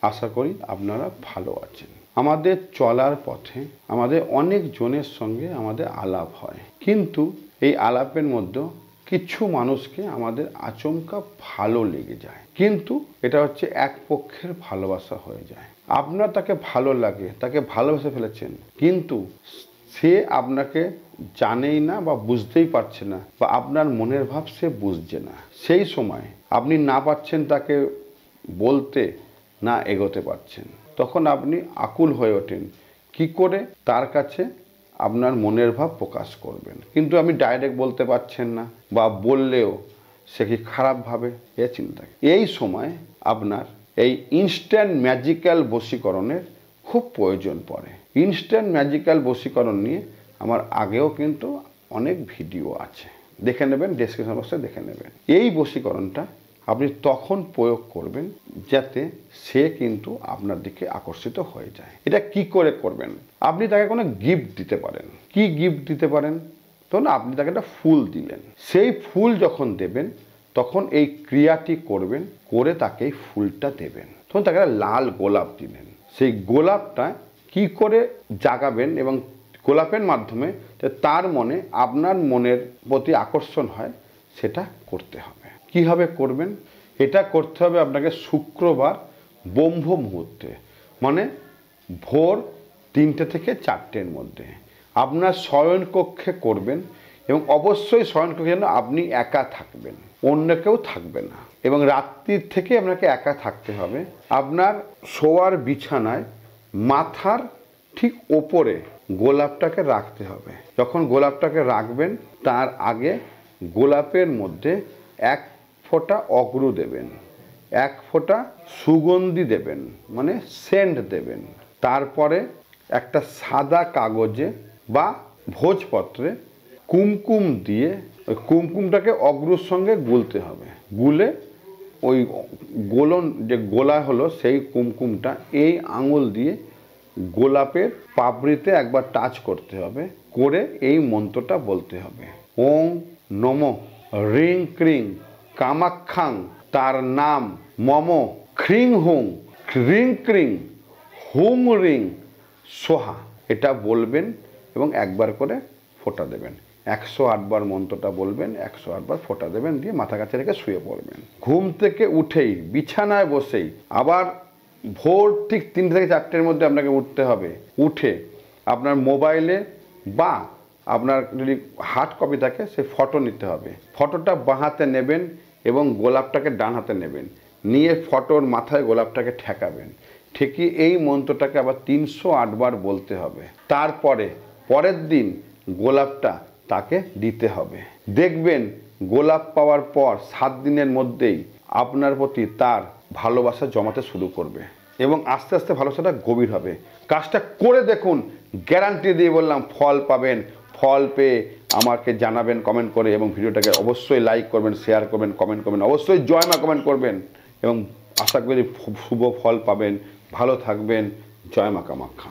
আশা করি আপনারা ভালো আছেন। আমাদের চলার পথে আমাদের অনেক জনের সঙ্গে আমাদের আলাপ হয়, কিন্তু এই আলাপের মধ্যে কিছু মানুষকে আমাদের আচমকা ভালো লেগে যায়, কিন্তু এটা হচ্ছে এক পক্ষের ভালোবাসা হয়ে যায়। আপনার তাকে ভালো লাগে, তাকে ভালোবেসে ফেলেছেন, কিন্তু সে আপনাকে জানেই না বা বুঝতেই পারছে না, বা আপনার মনের ভাব সে বুঝছে না। সেই সময় আপনি না পারছেন তাকে বলতে, না এগোতে পারছেন, তখন আপনি আকুল হয়ে ওঠেন কি করে তার কাছে আপনার মনের ভাব প্রকাশ করবেন। কিন্তু আপনি ডাইরেক্ট বলতে পারছেন না, বা বললেও সে কি খারাপ ভাবে, এ চিন্তা। এই সময় আপনার এই ইনস্ট্যান্ট ম্যাজিক্যাল বশীকরণের খুব প্রয়োজন পড়ে। ইনস্ট্যান্ট ম্যাজিক্যাল বশীকরণ নিয়ে আমার আগেও কিন্তু অনেক ভিডিও আছে, দেখে নেবেন, ডেসক্রিপশন বক্সে দেখে নেবেন। এই বশীকরণটা আপনি তখন প্রয়োগ করবেন যাতে সে কিন্তু আপনার দিকে আকর্ষিত হয়ে যায়। এটা কি করে করবেন? আপনি তাকে কোনো গিফট দিতে পারেন। কি গিফট দিতে পারেন? তখন আপনি তাকে একটা ফুল দিলেন, সেই ফুল যখন দেবেন তখন এই ক্রিয়াটি করবেন, করে তাকে এই ফুলটা দেবেন। তখন তাকে লাল গোলাপ দিলেন, সেই গোলাপটা কি করে জাগাবেন এবং গোলাপের মাধ্যমে তার মনে আপনার মনের প্রতি আকর্ষণ হয় সেটা করতে হবে। কিভাবে করবেন? এটা করতে হবে আপনাকে শুক্রবার ব্রহ্ম মুহূর্তে, মানে ভোর 3টে থেকে 4টের মধ্যে আপনার শয়নকক্ষে করবেন, এবং অবশ্যই শয়নকক্ষে যেন আপনি একা থাকবেন, অন্য কেউ থাকবে না, এবং রাত্রির থেকে আপনাকে একা থাকতে হবে। আপনার শোয়ার বিছানায় মাথার ঠিক ওপরে গোলাপটাকে রাখতে হবে। যখন গোলাপটাকে রাখবেন তার আগে গোলাপের মধ্যে 1 ফোঁটা অগ্রু দেবেন, 1 ফোঁটা সুগন্ধি দেবেন, মানে সেন্ট দেবেন। তারপরে একটা সাদা কাগজে বা ভোজপত্রে কুমকুম দিয়ে ওই কুমকুমটাকে অগ্রুর সঙ্গে গুলতে হবে। গুলে ওই গোলন যে গোলা হলো সেই কুমকুমটা এই আঙুল দিয়ে গোলাপের পাপড়িতে একবার টাচ করতে হবে, করে এই মন্ত্রটা বলতে হবে, ওং নমঃ রিং ক্রিং কামাখ্যাং তার নাম মম খ্রিং হুং রিং ক্রিং হুং রিং সোহা। এটা বলবেন এবং একবার করে ফোঁটা দেবেন। 108 বার মন্ত্রটা বলবেন, 108 বার ফোঁটা দেবেন, দিয়ে মাথা কাছে রেখে শুয়ে পড়বেন। ঘুম থেকে উঠেই বিছানায় বসেই আবার ভোর ঠিক 3টে থেকে 4টের মধ্যে আপনাকে উঠতে হবে। উঠে আপনার মোবাইলে বা আপনার যদি হার্ড কপি থাকে সে ফটো নিতে হবে। ফটোটা বাঁ হাতে নেবেন এবং গোলাপটাকে ডান হাতে নেবেন, নিয়ে ফটোর মাথায় গোলাপটাকে ঠেকাবেন। ঠেকিয়ে এই মন্ত্রটাকে আবার 308 বার বলতে হবে। তারপরে পরের দিন গোলাপটা তাকে দিতে হবে। দেখবেন গোলাপ পাওয়ার পর 7 দিনের মধ্যেই আপনার প্রতি তার ভালোবাসা জমাতে শুরু করবে এবং আস্তে আস্তে ভালোবাসাটা গভীর হবে। কাজটা করে দেখুন, গ্যারান্টি দিয়ে বললাম ফল পাবেন। ফল পেয়ে আমাকে জানাবেন কমেন্ট করে, এবং ভিডিওটাকে অবশ্যই লাইক করবেন, শেয়ার করবেন, কমেন্ট করবেন, অবশ্যই জয় মা কমেন্ট করবেন, এবং আশা করি শুভ ফল পাবেন। ভালো থাকবেন। জয় মা কামাখ্যা।